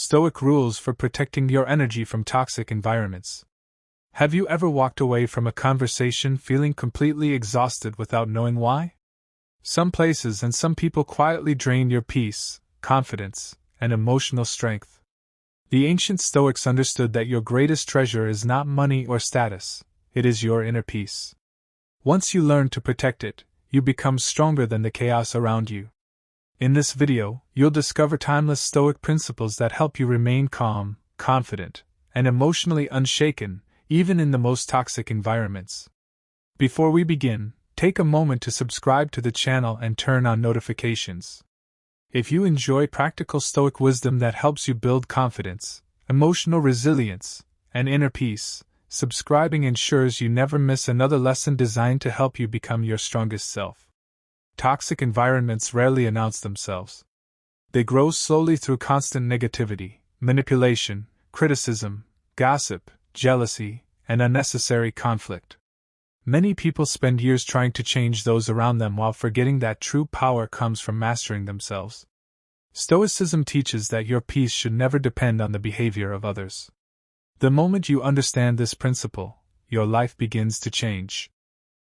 Stoic rules for protecting your energy from toxic environments. Have you ever walked away from a conversation feeling completely exhausted without knowing why? Some places and some people quietly drain your peace, confidence, and emotional strength. The ancient Stoics understood that your greatest treasure is not money or status, it is your inner peace. Once you learn to protect it, you become stronger than the chaos around you. In this video, you'll discover timeless Stoic principles that help you remain calm, confident, and emotionally unshaken, even in the most toxic environments. Before we begin, take a moment to subscribe to the channel and turn on notifications. If you enjoy practical Stoic wisdom that helps you build confidence, emotional resilience, and inner peace, subscribing ensures you never miss another lesson designed to help you become your strongest self. Toxic environments rarely announce themselves. They grow slowly through constant negativity, manipulation, criticism, gossip, jealousy, and unnecessary conflict. Many people spend years trying to change those around them while forgetting that true power comes from mastering themselves. Stoicism teaches that your peace should never depend on the behavior of others. The moment you understand this principle, your life begins to change.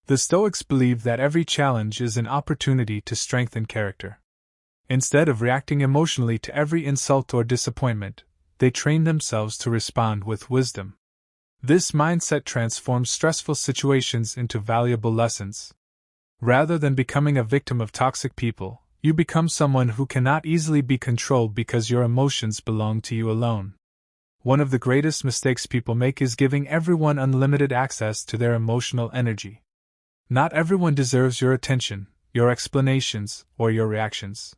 The Stoics believed that every challenge is an opportunity to strengthen character. Instead of reacting emotionally to every insult or disappointment, they trained themselves to respond with wisdom. This mindset transforms stressful situations into valuable lessons. Rather than becoming a victim of toxic people, you become someone who cannot easily be controlled because your emotions belong to you alone. One of the greatest mistakes people make is giving everyone unlimited access to their emotional energy. Not everyone deserves your attention, your explanations, or your reactions.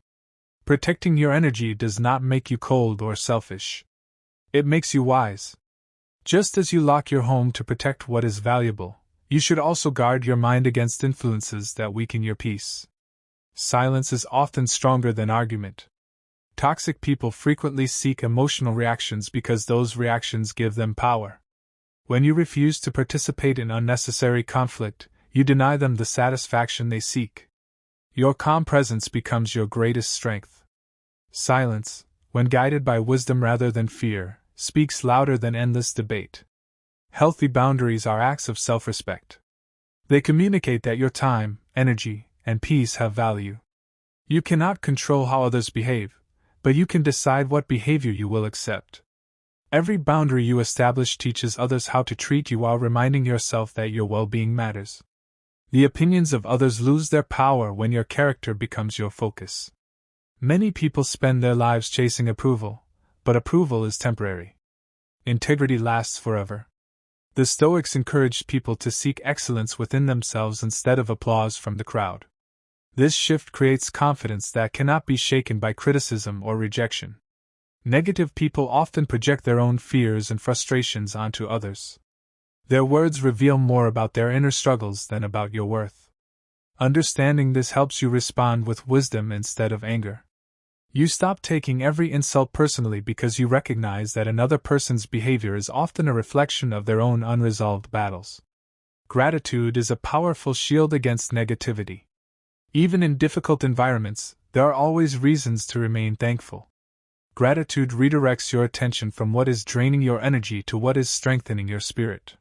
Protecting your energy does not make you cold or selfish. It makes you wise. Just as you lock your home to protect what is valuable, you should also guard your mind against influences that weaken your peace. Silence is often stronger than argument. Toxic people frequently seek emotional reactions because those reactions give them power. When you refuse to participate in unnecessary conflict, you deny them the satisfaction they seek. Your calm presence becomes your greatest strength. Silence, when guided by wisdom rather than fear, speaks louder than endless debate. Healthy boundaries are acts of self-respect. They communicate that your time, energy, and peace have value. You cannot control how others behave, but you can decide what behavior you will accept. Every boundary you establish teaches others how to treat you while reminding yourself that your well-being matters. The opinions of others lose their power when your character becomes your focus. Many people spend their lives chasing approval, but approval is temporary. Integrity lasts forever. The Stoics encouraged people to seek excellence within themselves instead of applause from the crowd. This shift creates confidence that cannot be shaken by criticism or rejection. Negative people often project their own fears and frustrations onto others. Their words reveal more about their inner struggles than about your worth. Understanding this helps you respond with wisdom instead of anger. You stop taking every insult personally because you recognize that another person's behavior is often a reflection of their own unresolved battles. Gratitude is a powerful shield against negativity. Even in difficult environments, there are always reasons to remain thankful. Gratitude redirects your attention from what is draining your energy to what is strengthening your spirit.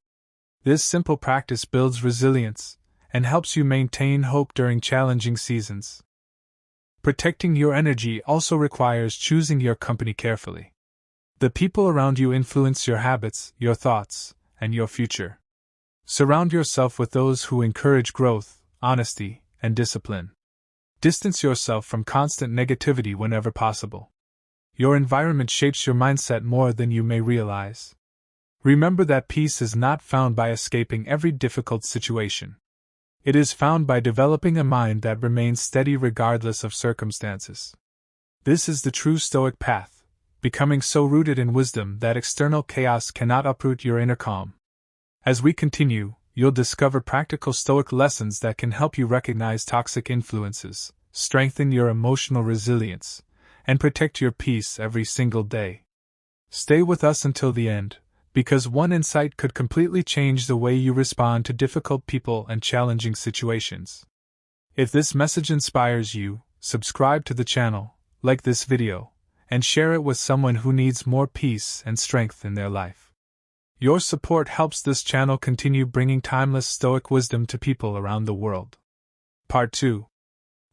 This simple practice builds resilience and helps you maintain hope during challenging seasons. Protecting your energy also requires choosing your company carefully. The people around you influence your habits, your thoughts, and your future. Surround yourself with those who encourage growth, honesty, and discipline. Distance yourself from constant negativity whenever possible. Your environment shapes your mindset more than you may realize. Remember that peace is not found by escaping every difficult situation. It is found by developing a mind that remains steady regardless of circumstances. This is the true Stoic path, becoming so rooted in wisdom that external chaos cannot uproot your inner calm. As we continue, you'll discover practical Stoic lessons that can help you recognize toxic influences, strengthen your emotional resilience, and protect your peace every single day. Stay with us until the end, because one insight could completely change the way you respond to difficult people and challenging situations. If this message inspires you, subscribe to the channel, like this video, and share it with someone who needs more peace and strength in their life. Your support helps this channel continue bringing timeless Stoic wisdom to people around the world. Part 2.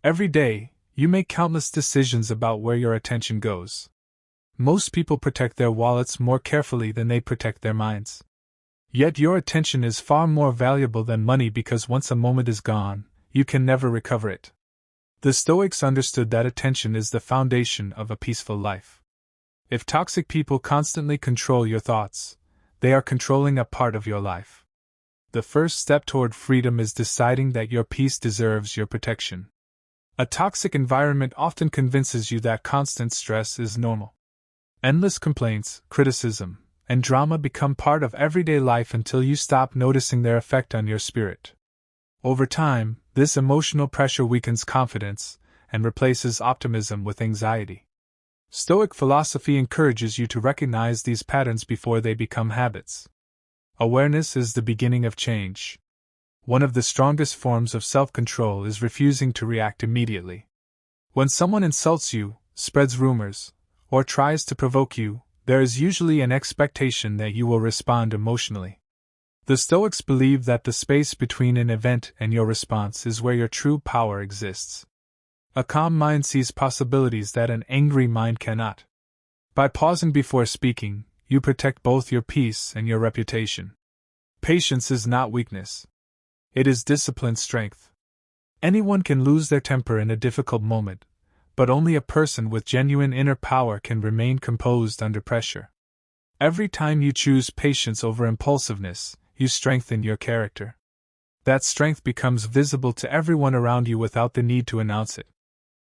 Every day, you make countless decisions about where your attention goes. Most people protect their wallets more carefully than they protect their minds. Yet your attention is far more valuable than money because once a moment is gone, you can never recover it. The Stoics understood that attention is the foundation of a peaceful life. If toxic people constantly control your thoughts, they are controlling a part of your life. The first step toward freedom is deciding that your peace deserves your protection. A toxic environment often convinces you that constant stress is normal. Endless complaints, criticism, and drama become part of everyday life until you stop noticing their effect on your spirit. Over time, this emotional pressure weakens confidence and replaces optimism with anxiety. Stoic philosophy encourages you to recognize these patterns before they become habits. Awareness is the beginning of change. One of the strongest forms of self-control is refusing to react immediately. When someone insults you, spreads rumors, or tries to provoke you, there is usually an expectation that you will respond emotionally. The Stoics believe that the space between an event and your response is where your true power exists. A calm mind sees possibilities that an angry mind cannot. By pausing before speaking, you protect both your peace and your reputation. Patience is not weakness. It is disciplined strength. Anyone can lose their temper in a difficult moment, but only a person with genuine inner power can remain composed under pressure. Every time you choose patience over impulsiveness, you strengthen your character. That strength becomes visible to everyone around you without the need to announce it.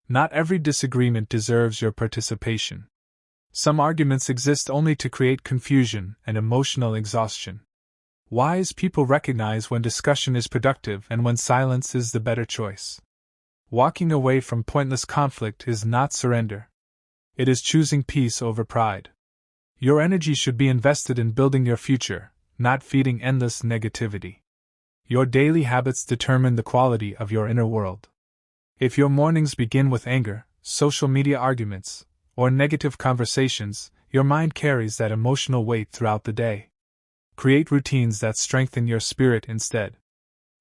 Not every disagreement deserves your participation. Some arguments exist only to create confusion and emotional exhaustion. Wise people recognize when discussion is productive and when silence is the better choice. Walking away from pointless conflict is not surrender. It is choosing peace over pride. Your energy should be invested in building your future, not feeding endless negativity. Your daily habits determine the quality of your inner world. If your mornings begin with anger, social media arguments, or negative conversations, your mind carries that emotional weight throughout the day. Create routines that strengthen your spirit instead.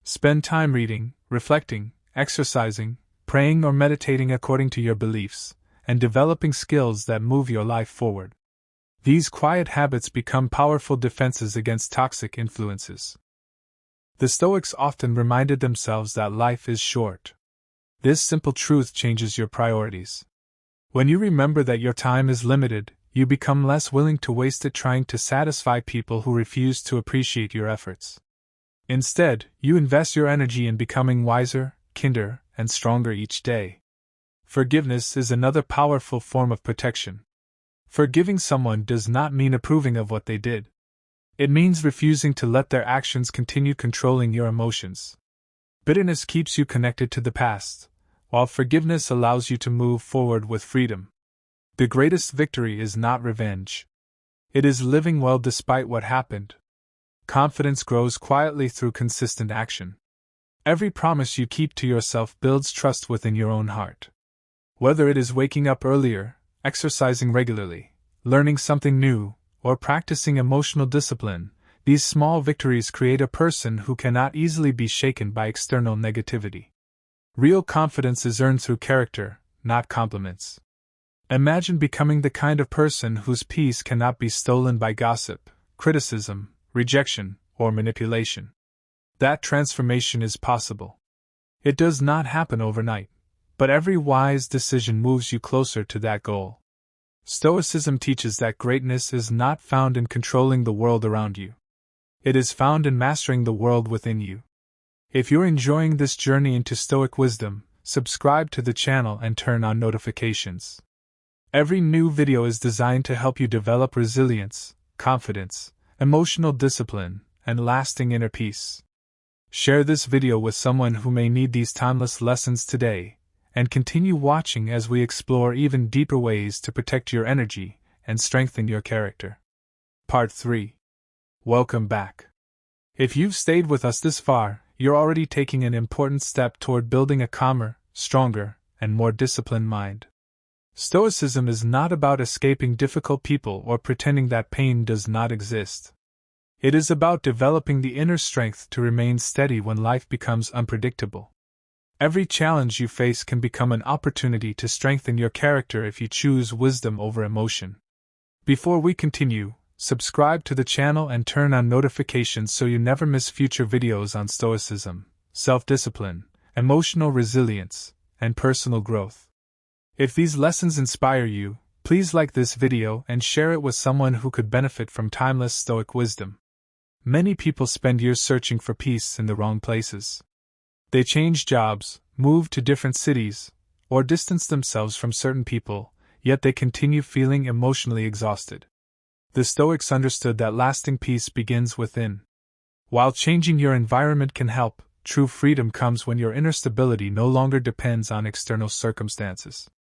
Spend time reading, reflecting, exercising, praying or meditating according to your beliefs, and developing skills that move your life forward. These quiet habits become powerful defenses against toxic influences. The Stoics often reminded themselves that life is short. This simple truth changes your priorities. When you remember that your time is limited, you become less willing to waste it trying to satisfy people who refuse to appreciate your efforts. Instead, you invest your energy in becoming wiser, kinder, and stronger each day. Forgiveness is another powerful form of protection. Forgiving someone does not mean approving of what they did. It means refusing to let their actions continue controlling your emotions. Bitterness keeps you connected to the past, while forgiveness allows you to move forward with freedom. The greatest victory is not revenge. It is living well despite what happened. Confidence grows quietly through consistent action. Every promise you keep to yourself builds trust within your own heart. Whether it is waking up earlier, exercising regularly, learning something new, or practicing emotional discipline, these small victories create a person who cannot easily be shaken by external negativity. Real confidence is earned through character, not compliments. Imagine becoming the kind of person whose peace cannot be stolen by gossip, criticism, rejection, or manipulation. That transformation is possible. It does not happen overnight, but every wise decision moves you closer to that goal. Stoicism teaches that greatness is not found in controlling the world around you. It is found in mastering the world within you. If you're enjoying this journey into Stoic wisdom, subscribe to the channel and turn on notifications. Every new video is designed to help you develop resilience, confidence, emotional discipline, and lasting inner peace. Share this video with someone who may need these timeless lessons today, and continue watching as we explore even deeper ways to protect your energy and strengthen your character. Part 3. Welcome back. If you've stayed with us this far, you're already taking an important step toward building a calmer, stronger, and more disciplined mind. Stoicism is not about escaping difficult people or pretending that pain does not exist. It is about developing the inner strength to remain steady when life becomes unpredictable. Every challenge you face can become an opportunity to strengthen your character if you choose wisdom over emotion. Before we continue, subscribe to the channel and turn on notifications so you never miss future videos on Stoicism, self-discipline, emotional resilience, and personal growth. If these lessons inspire you, please like this video and share it with someone who could benefit from timeless Stoic wisdom. Many people spend years searching for peace in the wrong places. They change jobs, move to different cities, or distance themselves from certain people, yet they continue feeling emotionally exhausted. The Stoics understood that lasting peace begins within. While changing your environment can help, true freedom comes when your inner stability no longer depends on external circumstances.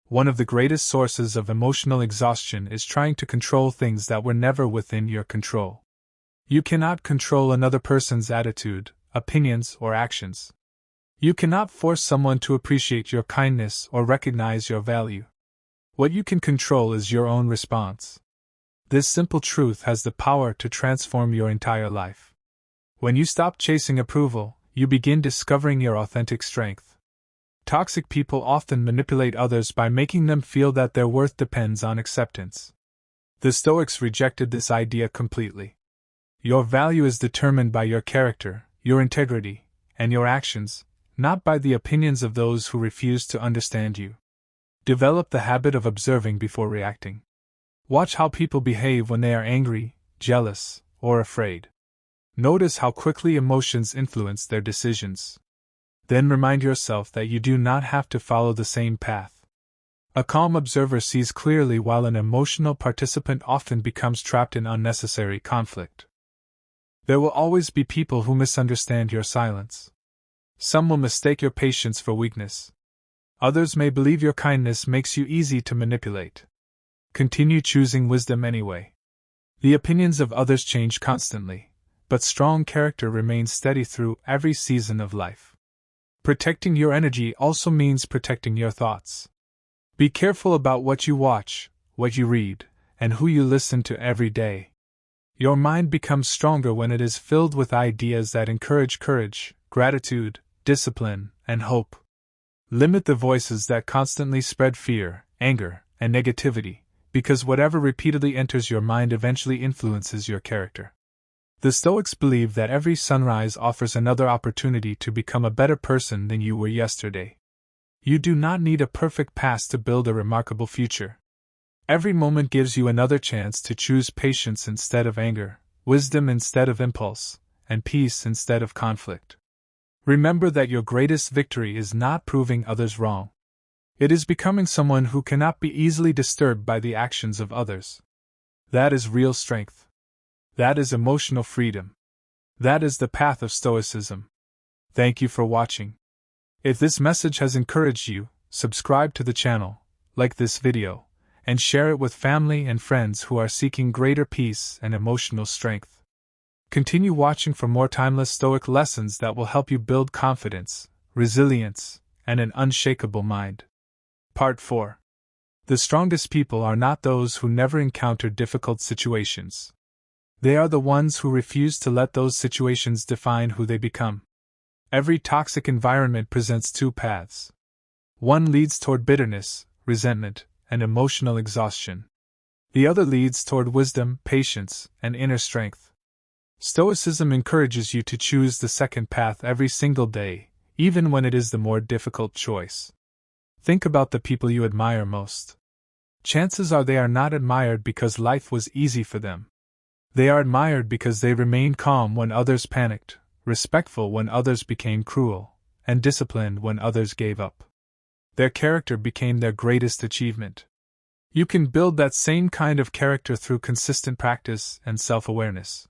One of the greatest sources of emotional exhaustion is trying to control things that were never within your control. You cannot control another person's attitude, opinions, or actions. You cannot force someone to appreciate your kindness or recognize your value. What you can control is your own response. This simple truth has the power to transform your entire life. When you stop chasing approval, you begin discovering your authentic strength. Toxic people often manipulate others by making them feel that their worth depends on acceptance. The Stoics rejected this idea completely. Your value is determined by your character, your integrity, and your actions, not by the opinions of those who refuse to understand you. Develop the habit of observing before reacting. Watch how people behave when they are angry, jealous, or afraid. Notice how quickly emotions influence their decisions. Then remind yourself that you do not have to follow the same path. A calm observer sees clearly while an emotional participant often becomes trapped in unnecessary conflict. There will always be people who misunderstand your silence. Some will mistake your patience for weakness. Others may believe your kindness makes you easy to manipulate. Continue choosing wisdom anyway. The opinions of others change constantly, but strong character remains steady through every season of life. Protecting your energy also means protecting your thoughts. Be careful about what you watch, what you read, and who you listen to every day. Your mind becomes stronger when it is filled with ideas that encourage courage, gratitude, discipline, and hope. Limit the voices that constantly spread fear, anger, and negativity, because whatever repeatedly enters your mind eventually influences your character. The Stoics believe that every sunrise offers another opportunity to become a better person than you were yesterday. You do not need a perfect past to build a remarkable future. Every moment gives you another chance to choose patience instead of anger, wisdom instead of impulse, and peace instead of conflict. Remember that your greatest victory is not proving others wrong. It is becoming someone who cannot be easily disturbed by the actions of others. That is real strength. That is emotional freedom. That is the path of Stoicism. Thank you for watching. If this message has encouraged you, subscribe to the channel, like this video, and share it with family and friends who are seeking greater peace and emotional strength. Continue watching for more timeless Stoic lessons that will help you build confidence, resilience, and an unshakable mind. Part 4. The strongest people are not those who never encounter difficult situations. They are the ones who refuse to let those situations define who they become. Every toxic environment presents two paths. One leads toward bitterness, resentment, and emotional exhaustion. The other leads toward wisdom, patience, and inner strength. Stoicism encourages you to choose the second path every single day, even when it is the more difficult choice. Think about the people you admire most. Chances are they are not admired because life was easy for them. They are admired because they remained calm when others panicked, respectful when others became cruel, and disciplined when others gave up. Their character became their greatest achievement. You can build that same kind of character through consistent practice and self-awareness.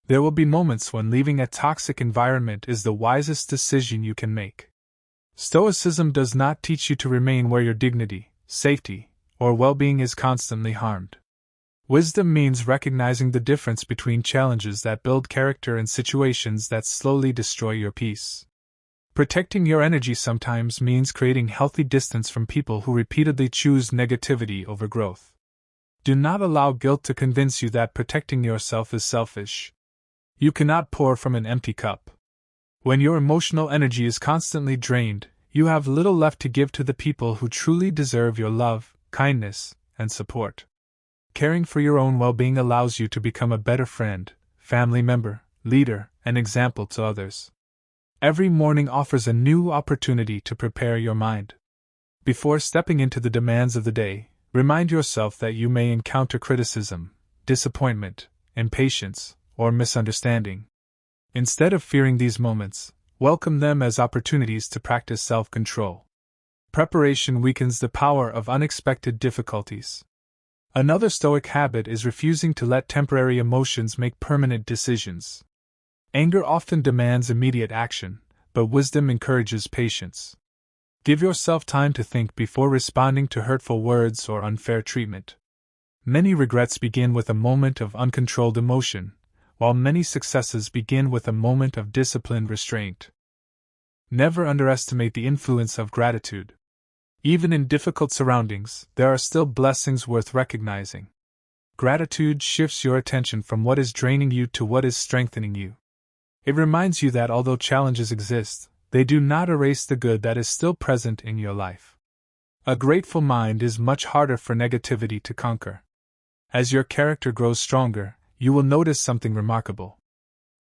There will be moments when leaving a toxic environment is the wisest decision you can make. Stoicism does not teach you to remain where your dignity, safety, or well-being is constantly harmed. Wisdom means recognizing the difference between challenges that build character and situations that slowly destroy your peace. Protecting your energy sometimes means creating healthy distance from people who repeatedly choose negativity over growth. Do not allow guilt to convince you that protecting yourself is selfish. You cannot pour from an empty cup. When your emotional energy is constantly drained, you have little left to give to the people who truly deserve your love, kindness, and support. Caring for your own well-being allows you to become a better friend, family member, leader, and example to others. Every morning offers a new opportunity to prepare your mind. Before stepping into the demands of the day, remind yourself that you may encounter criticism, disappointment, impatience, or misunderstanding. Instead of fearing these moments, welcome them as opportunities to practice self-control. Preparation weakens the power of unexpected difficulties. Another Stoic habit is refusing to let temporary emotions make permanent decisions. Anger often demands immediate action, but wisdom encourages patience. Give yourself time to think before responding to hurtful words or unfair treatment. Many regrets begin with a moment of uncontrolled emotion, while many successes begin with a moment of disciplined restraint. Never underestimate the influence of gratitude. Even in difficult surroundings, there are still blessings worth recognizing. Gratitude shifts your attention from what is draining you to what is strengthening you. It reminds you that although challenges exist, they do not erase the good that is still present in your life. A grateful mind is much harder for negativity to conquer. As your character grows stronger, you will notice something remarkable.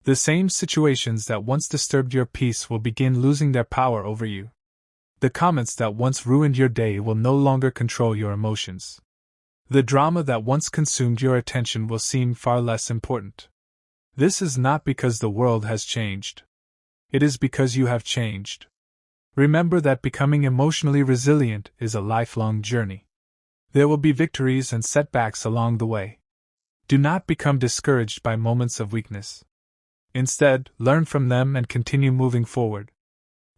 The same situations that once disturbed your peace will begin losing their power over you. The comments that once ruined your day will no longer control your emotions. The drama that once consumed your attention will seem far less important. This is not because the world has changed. It is because you have changed. Remember that becoming emotionally resilient is a lifelong journey. There will be victories and setbacks along the way. Do not become discouraged by moments of weakness. Instead, learn from them and continue moving forward.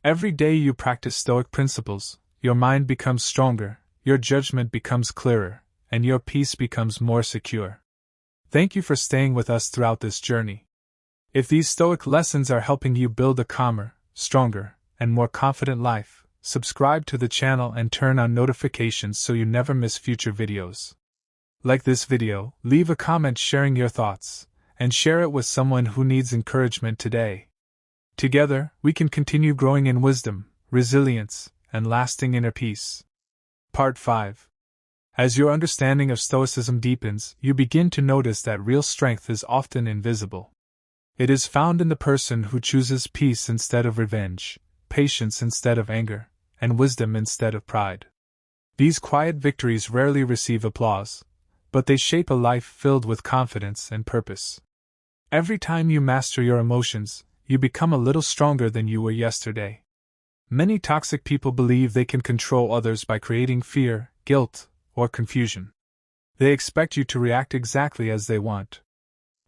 Every day you practice Stoic principles, your mind becomes stronger, your judgment becomes clearer, and your peace becomes more secure. Thank you for staying with us throughout this journey. If these Stoic lessons are helping you build a calmer, stronger, and more confident life, subscribe to the channel and turn on notifications so you never miss future videos. Like this video, leave a comment sharing your thoughts, and share it with someone who needs encouragement today. Together, we can continue growing in wisdom, resilience, and lasting inner peace. Part 5. As your understanding of Stoicism deepens, you begin to notice that real strength is often invisible. It is found in the person who chooses peace instead of revenge, patience instead of anger, and wisdom instead of pride. These quiet victories rarely receive applause, but they shape a life filled with confidence and purpose. Every time you master your emotions, you become a little stronger than you were yesterday. Many toxic people believe they can control others by creating fear, guilt, or confusion. They expect you to react exactly as they want.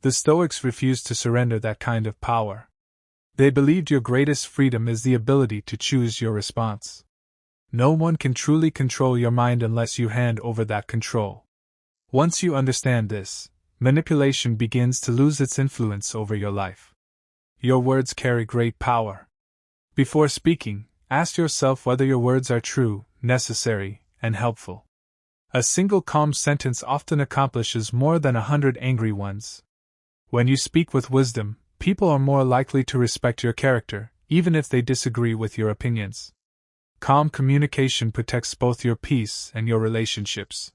The Stoics refused to surrender that kind of power. They believed your greatest freedom is the ability to choose your response. No one can truly control your mind unless you hand over that control. Once you understand this, manipulation begins to lose its influence over your life. Your words carry great power. Before speaking, ask yourself whether your words are true, necessary, and helpful. A single calm sentence often accomplishes more than 100 angry ones. When you speak with wisdom, people are more likely to respect your character, even if they disagree with your opinions. Calm communication protects both your peace and your relationships.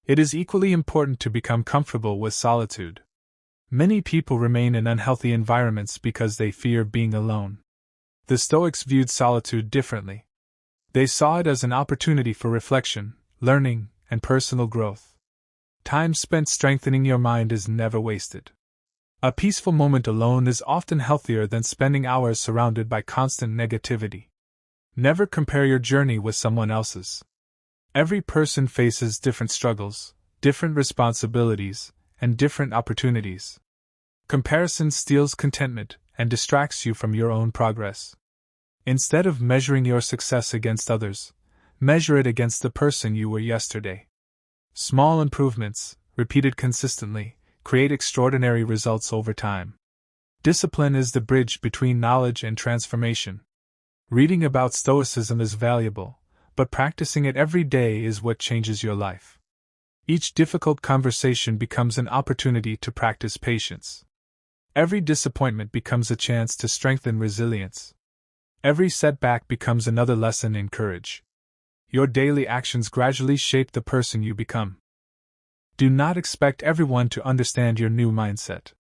It is equally important to become comfortable with solitude. Many people remain in unhealthy environments because they fear being alone. The Stoics viewed solitude differently. They saw it as an opportunity for reflection, learning, and personal growth. Time spent strengthening your mind is never wasted. A peaceful moment alone is often healthier than spending hours surrounded by constant negativity. Never compare your journey with someone else's. Every person faces different struggles, different responsibilities, and different opportunities. Comparison steals contentment and distracts you from your own progress. Instead of measuring your success against others, measure it against the person you were yesterday. Small improvements, repeated consistently, create extraordinary results over time. Discipline is the bridge between knowledge and transformation. Reading about Stoicism is valuable, but practicing it every day is what changes your life. Each difficult conversation becomes an opportunity to practice patience. Every disappointment becomes a chance to strengthen resilience. Every setback becomes another lesson in courage. Your daily actions gradually shape the person you become. Do not expect everyone to understand your new mindset.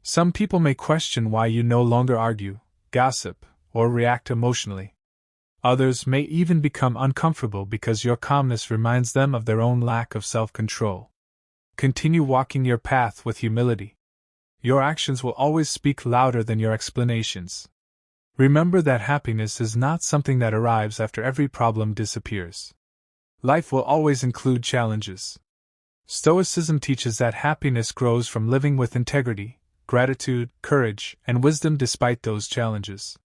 Some people may question why you no longer argue, gossip, or react emotionally. Others may even become uncomfortable because your calmness reminds them of their own lack of self-control. Continue walking your path with humility. Your actions will always speak louder than your explanations. Remember that happiness is not something that arrives after every problem disappears. Life will always include challenges. Stoicism teaches that happiness grows from living with integrity, gratitude, courage, and wisdom despite those challenges.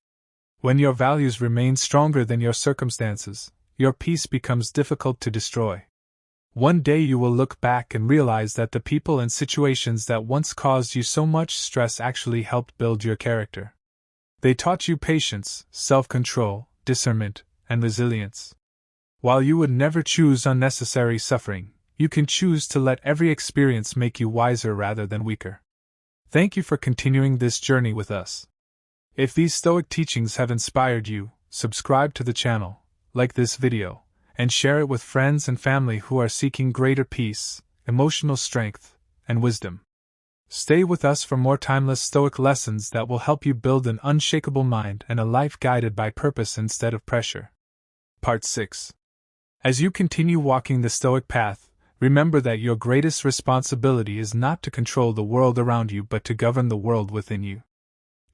When your values remain stronger than your circumstances, your peace becomes difficult to destroy. One day you will look back and realize that the people and situations that once caused you so much stress actually helped build your character. They taught you patience, self-control, discernment, and resilience. While you would never choose unnecessary suffering, you can choose to let every experience make you wiser rather than weaker. Thank you for continuing this journey with us. If these Stoic teachings have inspired you, subscribe to the channel, like this video, and share it with friends and family who are seeking greater peace, emotional strength, and wisdom. Stay with us for more timeless Stoic lessons that will help you build an unshakable mind and a life guided by purpose instead of pressure. Part 6. As you continue walking the Stoic path, remember that your greatest responsibility is not to control the world around you but to govern the world within you.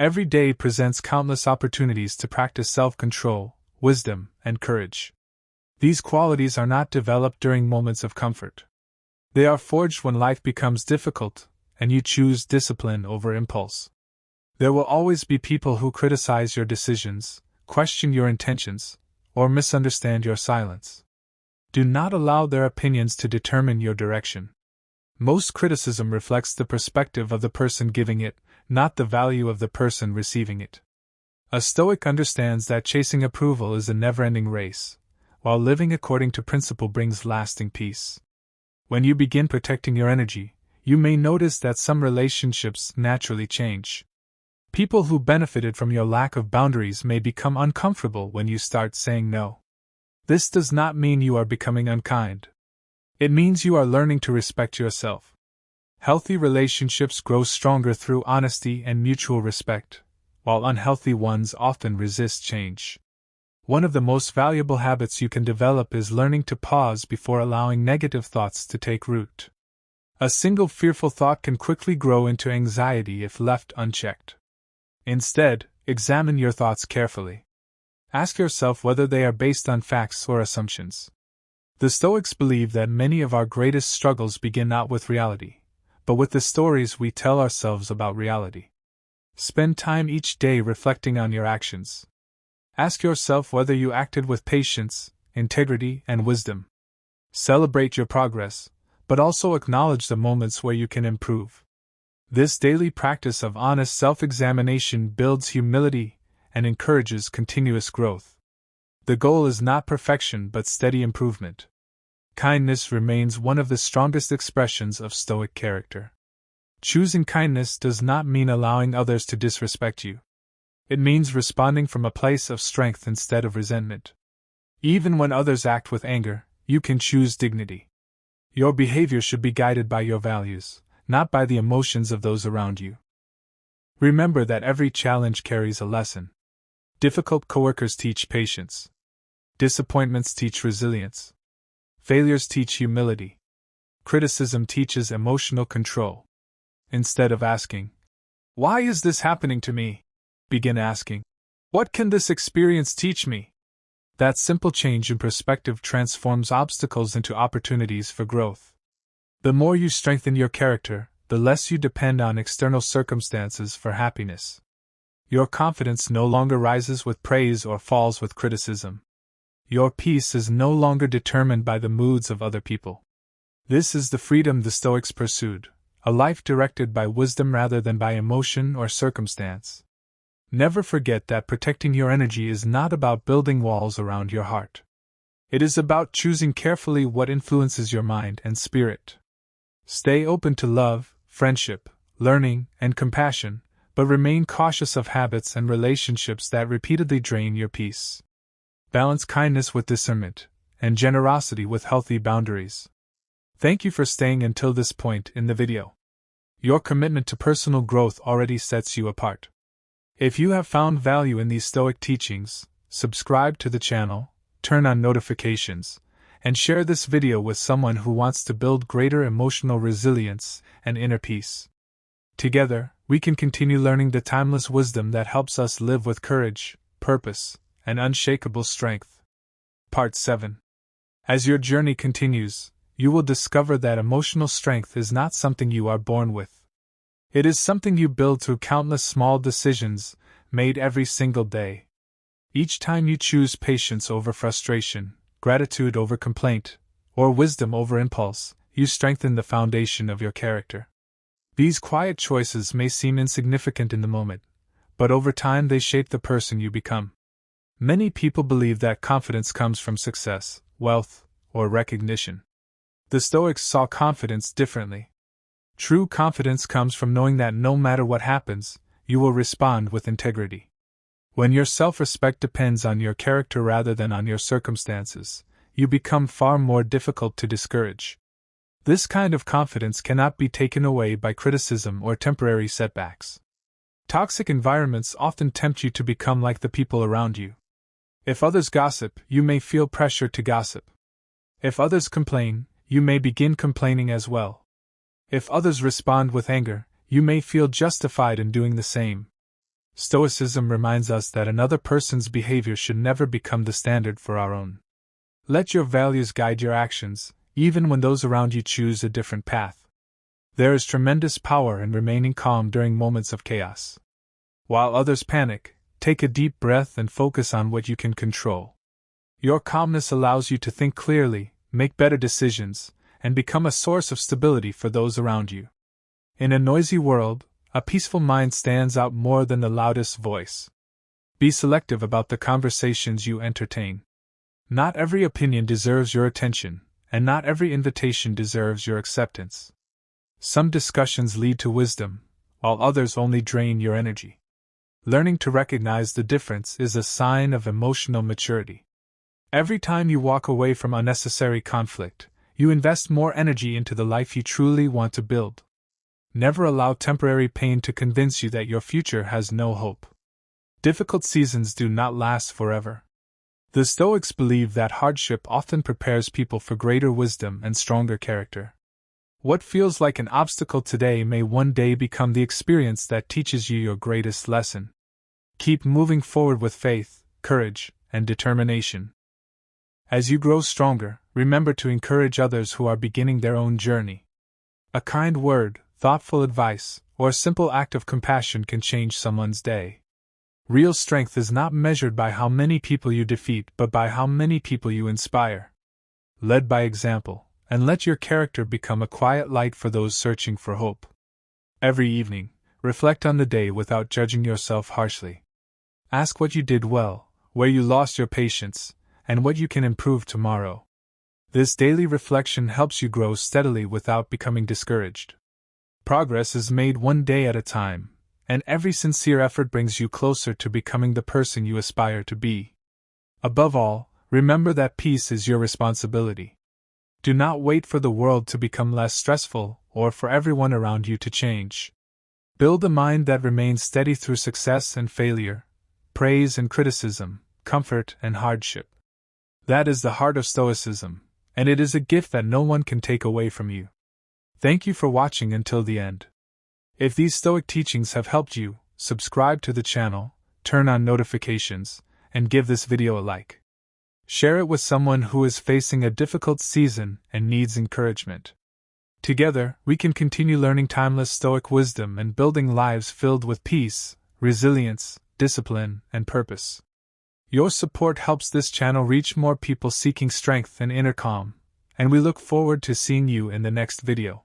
Every day presents countless opportunities to practice self-control, wisdom, and courage. These qualities are not developed during moments of comfort. They are forged when life becomes difficult, and you choose discipline over impulse. There will always be people who criticize your decisions, question your intentions, or misunderstand your silence. Do not allow their opinions to determine your direction. Most criticism reflects the perspective of the person giving it, not the value of the person receiving it. A Stoic understands that chasing approval is a never-ending race, while living according to principle brings lasting peace. When you begin protecting your energy, you may notice that some relationships naturally change. People who benefited from your lack of boundaries may become uncomfortable when you start saying no. This does not mean you are becoming unkind. It means you are learning to respect yourself. Healthy relationships grow stronger through honesty and mutual respect, while unhealthy ones often resist change. One of the most valuable habits you can develop is learning to pause before allowing negative thoughts to take root. A single fearful thought can quickly grow into anxiety if left unchecked. Instead, examine your thoughts carefully. Ask yourself whether they are based on facts or assumptions. The Stoics believe that many of our greatest struggles begin not with reality, but with the stories we tell ourselves about reality. Spend time each day reflecting on your actions. Ask yourself whether you acted with patience, integrity, and wisdom. Celebrate your progress, but also acknowledge the moments where you can improve. This daily practice of honest self-examination builds humility and encourages continuous growth. The goal is not perfection but steady improvement. Kindness remains one of the strongest expressions of Stoic character. Choosing kindness does not mean allowing others to disrespect you. It means responding from a place of strength instead of resentment. Even when others act with anger, you can choose dignity. Your behavior should be guided by your values, not by the emotions of those around you. Remember that every challenge carries a lesson. Difficult coworkers teach patience. Disappointments teach resilience. Failures teach humility. Criticism teaches emotional control. Instead of asking, "Why is this happening to me?" begin asking, "What can this experience teach me?" That simple change in perspective transforms obstacles into opportunities for growth. The more you strengthen your character, the less you depend on external circumstances for happiness. Your confidence no longer rises with praise or falls with criticism. Your peace is no longer determined by the moods of other people. This is the freedom the Stoics pursued, a life directed by wisdom rather than by emotion or circumstance. Never forget that protecting your energy is not about building walls around your heart. It is about choosing carefully what influences your mind and spirit. Stay open to love, friendship, learning, and compassion, but remain cautious of habits and relationships that repeatedly drain your peace. Balance kindness with discernment, and generosity with healthy boundaries. Thank you for staying until this point in the video. Your commitment to personal growth already sets you apart. If you have found value in these Stoic teachings, subscribe to the channel, turn on notifications, and share this video with someone who wants to build greater emotional resilience and inner peace. Together, we can continue learning the timeless wisdom that helps us live with courage, purpose, and unshakable strength. Part 7. As your journey continues, you will discover that emotional strength is not something you are born with. It is something you build through countless small decisions, made every single day. Each time you choose patience over frustration, gratitude over complaint, or wisdom over impulse, you strengthen the foundation of your character. These quiet choices may seem insignificant in the moment, but over time they shape the person you become. Many people believe that confidence comes from success, wealth, or recognition. The Stoics saw confidence differently. True confidence comes from knowing that no matter what happens, you will respond with integrity. When your self-respect depends on your character rather than on your circumstances, you become far more difficult to discourage. This kind of confidence cannot be taken away by criticism or temporary setbacks. Toxic environments often tempt you to become like the people around you. If others gossip, you may feel pressure to gossip. If others complain, you may begin complaining as well. If others respond with anger, you may feel justified in doing the same. Stoicism reminds us that another person's behavior should never become the standard for our own. Let your values guide your actions, even when those around you choose a different path. There is tremendous power in remaining calm during moments of chaos. While others panic, take a deep breath and focus on what you can control. Your calmness allows you to think clearly, make better decisions, and become a source of stability for those around you. In a noisy world, a peaceful mind stands out more than the loudest voice. Be selective about the conversations you entertain. Not every opinion deserves your attention, and not every invitation deserves your acceptance. Some discussions lead to wisdom, while others only drain your energy. Learning to recognize the difference is a sign of emotional maturity. Every time you walk away from unnecessary conflict, you invest more energy into the life you truly want to build. Never allow temporary pain to convince you that your future has no hope. Difficult seasons do not last forever. The Stoics believe that hardship often prepares people for greater wisdom and stronger character. What feels like an obstacle today may one day become the experience that teaches you your greatest lesson. Keep moving forward with faith, courage, and determination. As you grow stronger, remember to encourage others who are beginning their own journey. A kind word, thoughtful advice, or a simple act of compassion can change someone's day. Real strength is not measured by how many people you defeat but by how many people you inspire. Lead by example, and let your character become a quiet light for those searching for hope. Every evening, reflect on the day without judging yourself harshly. Ask what you did well, where you lost your patience, and what you can improve tomorrow. This daily reflection helps you grow steadily without becoming discouraged. Progress is made one day at a time, and every sincere effort brings you closer to becoming the person you aspire to be. Above all, remember that peace is your responsibility. Do not wait for the world to become less stressful or for everyone around you to change. Build a mind that remains steady through success and failure, praise and criticism, comfort and hardship. That is the heart of Stoicism, and it is a gift that no one can take away from you. Thank you for watching until the end. If these Stoic teachings have helped you, subscribe to the channel, turn on notifications, and give this video a like. Share it with someone who is facing a difficult season and needs encouragement. Together, we can continue learning timeless Stoic wisdom and building lives filled with peace, resilience, discipline, and purpose. Your support helps this channel reach more people seeking strength and inner calm, and we look forward to seeing you in the next video.